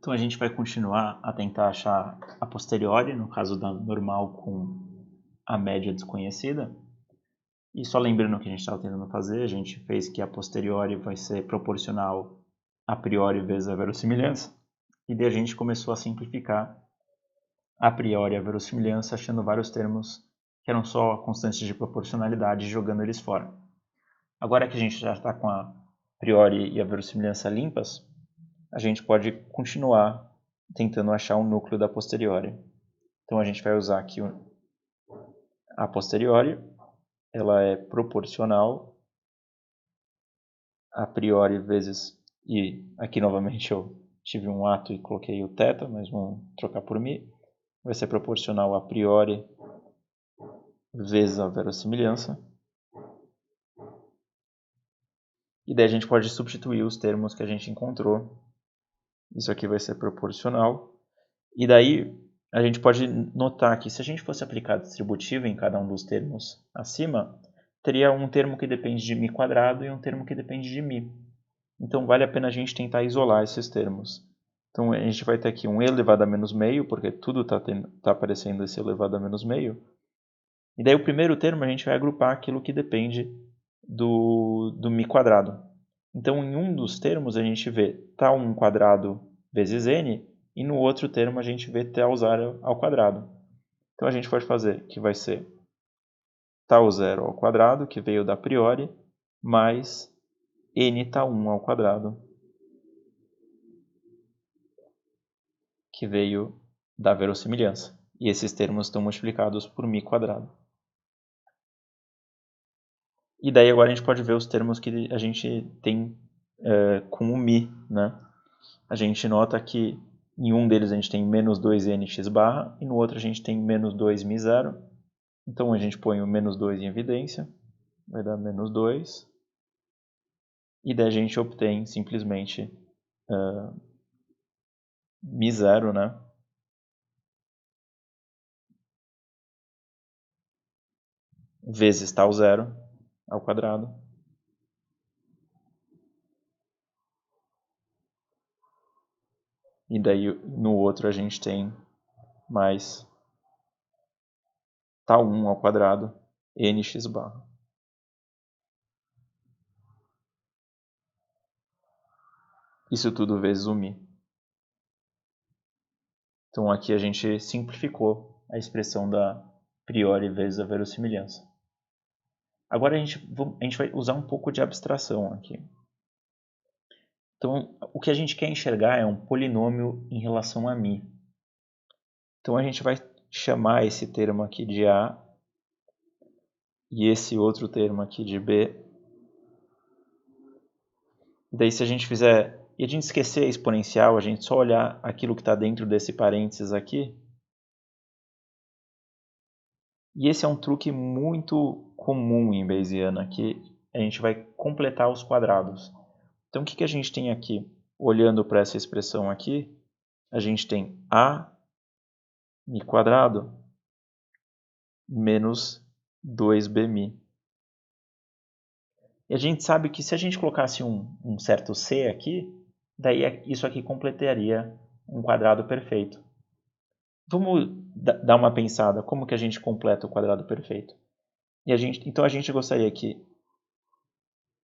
Então a gente vai continuar a tentar achar a posteriori, no caso da normal com a média desconhecida. E só lembrando o que a gente estava tentando fazer, a gente fez que a posteriori vai ser proporcional a priori vezes a verossimilhança. E daí a gente começou a simplificar a priori a verossimilhança, achando vários termos que eram só constantes de proporcionalidade e jogando eles fora. Agora que a gente já está com a priori e a verossimilhança limpas, a gente pode continuar tentando achar o núcleo da posteriori. Então a gente vai usar aqui a posteriori, ela é proporcional a priori vezes, e aqui novamente eu tive um ato e coloquei o θ, mas vamos trocar por μ, vai ser proporcional a priori vezes a verossimilhança. E daí a gente pode substituir os termos que a gente encontrou. Isso aqui vai ser proporcional. E daí a gente pode notar que se a gente fosse aplicar distributivo em cada um dos termos acima, teria um termo que depende de μ quadrado e um termo que depende de μ. Então vale a pena a gente tentar isolar esses termos. Então a gente vai ter aqui um e elevado a menos meio, porque tudo está aparecendo esse elevado a menos meio. E daí o primeiro termo a gente vai agrupar aquilo que depende do μ quadrado. Então em um dos termos a gente vê τ1 quadrado vezes n, e no outro termo a gente vê τ0 ao quadrado. Então a gente pode fazer que vai ser τ0 ao quadrado, que veio da priori, mais n τ1 ao quadrado, que veio da verossimilhança. E esses termos estão multiplicados por μ quadrado. E daí agora a gente pode ver os termos que a gente tem com o μ, né? A gente nota que em um deles a gente tem menos 2nx barra e no outro a gente tem menos 2μ0. Então a gente põe o menos 2 em evidência, vai dar menos 2. E daí a gente obtém simplesmente μ0, né? Vezes τ0 ao quadrado. E daí no outro a gente tem mais τ1 ao quadrado nx barra. Isso tudo vezes o μ. Então aqui a gente simplificou a expressão da priori vezes a verossimilhança. Agora a gente vai usar um pouco de abstração aqui. Então o que a gente quer enxergar é um polinômio em relação a μ. Então a gente vai chamar esse termo aqui de A e esse outro termo aqui de B. Daí se a gente fizer, e a gente esquecer a exponencial, a gente só olhar aquilo que está dentro desse parênteses aqui. E esse é um truque muito comum em Bayesiana, que a gente vai completar os quadrados. Então o que a gente tem aqui? Olhando para essa expressão aqui, a gente tem A μ quadrado menos 2bμ. E a gente sabe que se a gente colocasse um certo c aqui, daí isso aqui completaria um quadrado perfeito. Vamos dar uma pensada, como que a gente completa o quadrado perfeito? Então a gente gostaria que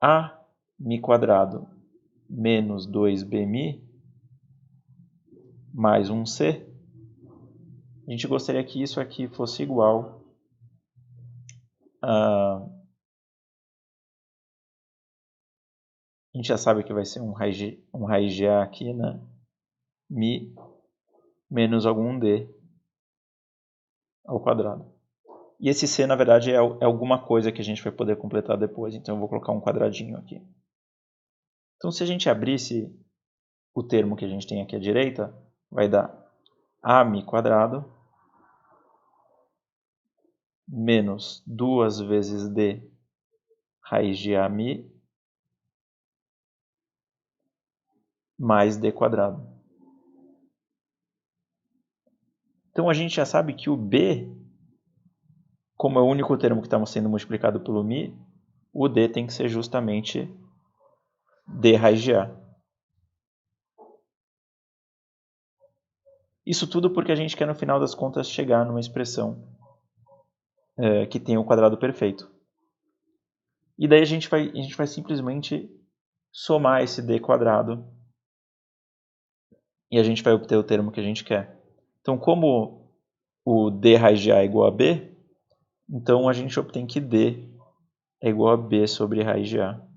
A μ quadrado menos 2bμ mais um c, a gente gostaria que isso aqui fosse igual a... A gente já sabe que vai ser um raiz de A aqui, né? μ menos algum d ao quadrado. E esse c, na verdade, é alguma coisa que a gente vai poder completar depois. Então eu vou colocar um quadradinho aqui. Então se a gente abrisse o termo que a gente tem aqui à direita, vai dar A μ quadrado menos 2 vezes d raiz de A μ mais d quadrado. Então a gente já sabe que o b, como é o único termo que está sendo multiplicado pelo μ, o d tem que ser justamente d raiz de A. Isso tudo porque a gente quer, no final das contas, chegar numa expressão que tenha o quadrado perfeito. E daí a gente vai simplesmente somar esse d quadrado e a gente vai obter o termo que a gente quer. Então, como o d raiz de a é igual a b, então a gente obtém que d é igual a b sobre raiz de a.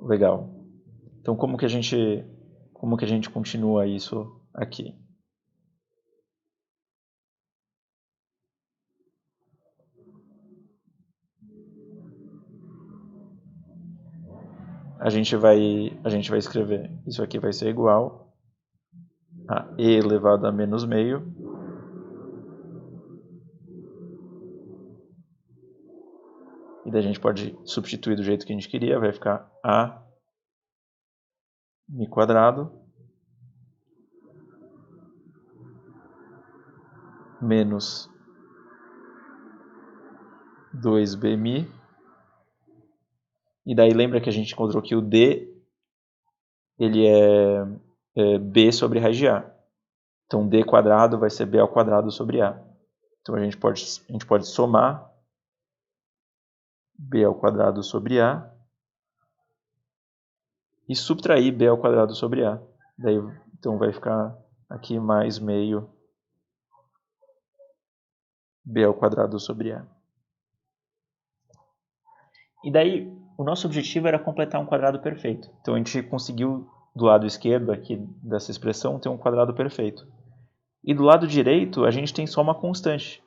Legal. Então, como que a gente continua isso aqui? A gente vai escrever isso aqui vai ser igual a e elevado a menos meio e daí a gente pode substituir do jeito que a gente queria, vai ficar a mi quadrado menos 2b mi. E daí lembra que a gente encontrou que o d ele é b sobre raiz de a. Então d quadrado vai ser b ao quadrado sobre a. Então a gente pode somar b ao quadrado sobre a e subtrair b ao quadrado sobre a. Daí, então vai ficar aqui mais meio b ao quadrado sobre a. E daí, o nosso objetivo era completar um quadrado perfeito. Então a gente conseguiu, do lado esquerdo aqui dessa expressão, ter um quadrado perfeito. E do lado direito, a gente tem só uma constante.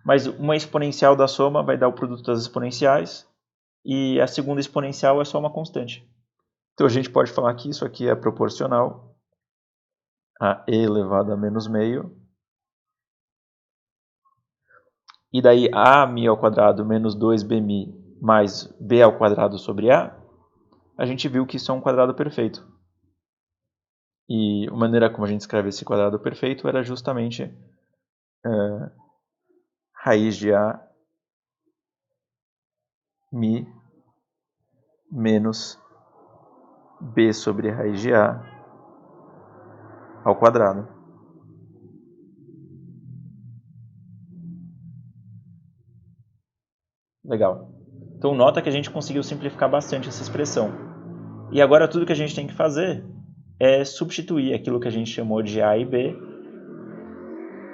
Mas uma exponencial da soma vai dar o produto das exponenciais, e a segunda exponencial é só uma constante. Então a gente pode falar que isso aqui é proporcional a e elevado a menos meio. E daí a mi ao quadrado menos 2b mi mais b ao quadrado sobre a gente viu que isso é um quadrado perfeito. E a maneira como a gente escreve esse quadrado perfeito era justamente raiz de a mi menos b sobre raiz de a ao quadrado. Legal. Então nota que a gente conseguiu simplificar bastante essa expressão. E agora tudo que a gente tem que fazer é substituir aquilo que a gente chamou de a e b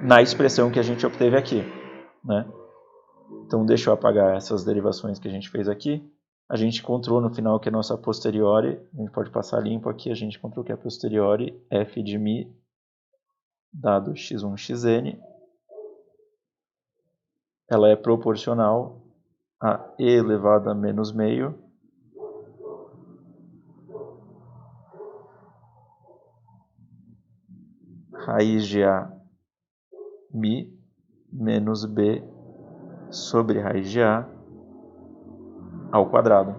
na expressão que a gente obteve aqui, né? Então deixa eu apagar essas derivações que a gente fez aqui. A gente encontrou no final que a nossa posteriori, a gente pode passar limpo aqui, a gente encontrou que a posteriori f de mi dado x1, xn, ela é proporcional a e elevado a menos meio raiz de a mi menos b sobre raiz de a ao quadrado.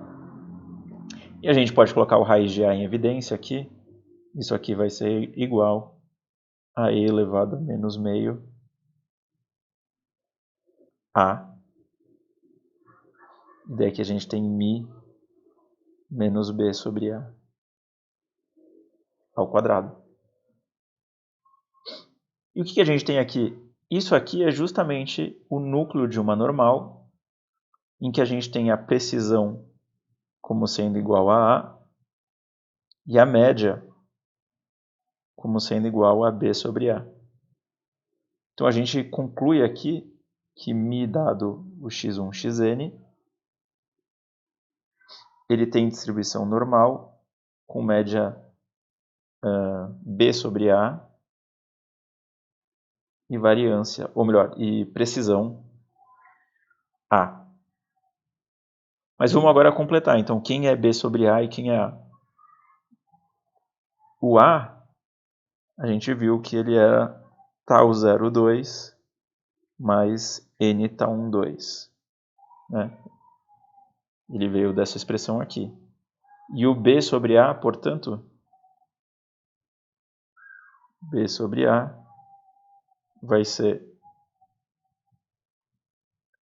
E a gente pode colocar o raiz de a em evidência aqui. Isso aqui vai ser igual a e elevado a menos meio a. E daí que a gente tem mi menos b sobre a ao quadrado. E o que a gente tem aqui? Isso aqui é justamente o núcleo de uma normal, em que a gente tem a precisão como sendo igual a e a média como sendo igual a b sobre a. Então a gente conclui aqui que mi dado o x1, xn, ele tem distribuição normal com média b sobre a e variância, ou melhor, e precisão a. Mas vamos agora completar. Então, quem é b sobre a e quem é a? O a gente viu que ele era tau 02 mais n tau 12. Né? Ele veio dessa expressão aqui. E o b sobre a, portanto, b sobre a vai ser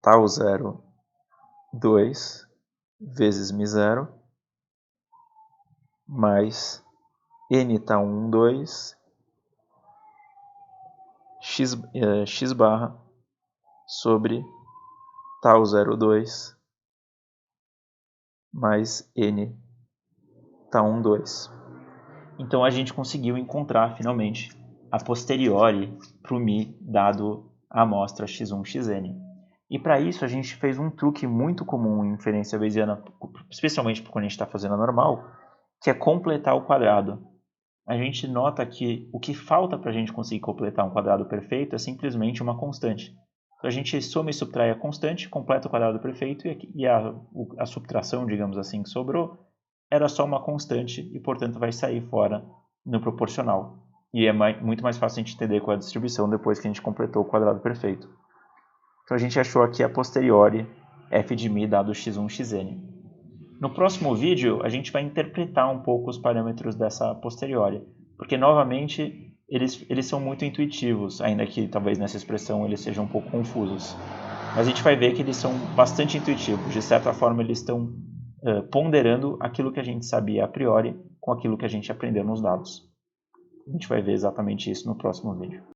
tau 02 vezes mi0 mais n tau 1, 2 x barra sobre tau 0, 2 mais n tau 1, 2. Então a gente conseguiu encontrar finalmente a posteriori para o μ dado a amostra x1, xn. E para isso a gente fez um truque muito comum em inferência bayesiana, especialmente quando a gente está fazendo a normal, que é completar o quadrado. A gente nota que o que falta para a gente conseguir completar um quadrado perfeito é simplesmente uma constante. Então a gente soma e subtrai a constante, completa o quadrado perfeito e a subtração, digamos assim, que sobrou, era só uma constante e, portanto, vai sair fora no proporcional. E é muito mais fácil a gente entender qual é a distribuição depois que a gente completou o quadrado perfeito. Então a gente achou aqui a posteriori f de μ dado x1, xn. No próximo vídeo, a gente vai interpretar um pouco os parâmetros dessa posteriori, porque, novamente, eles são muito intuitivos, ainda que talvez nessa expressão eles sejam um pouco confusos. Mas a gente vai ver que eles são bastante intuitivos, de certa forma eles estão ponderando aquilo que a gente sabia a priori com aquilo que a gente aprendeu nos dados. A gente vai ver exatamente isso no próximo vídeo.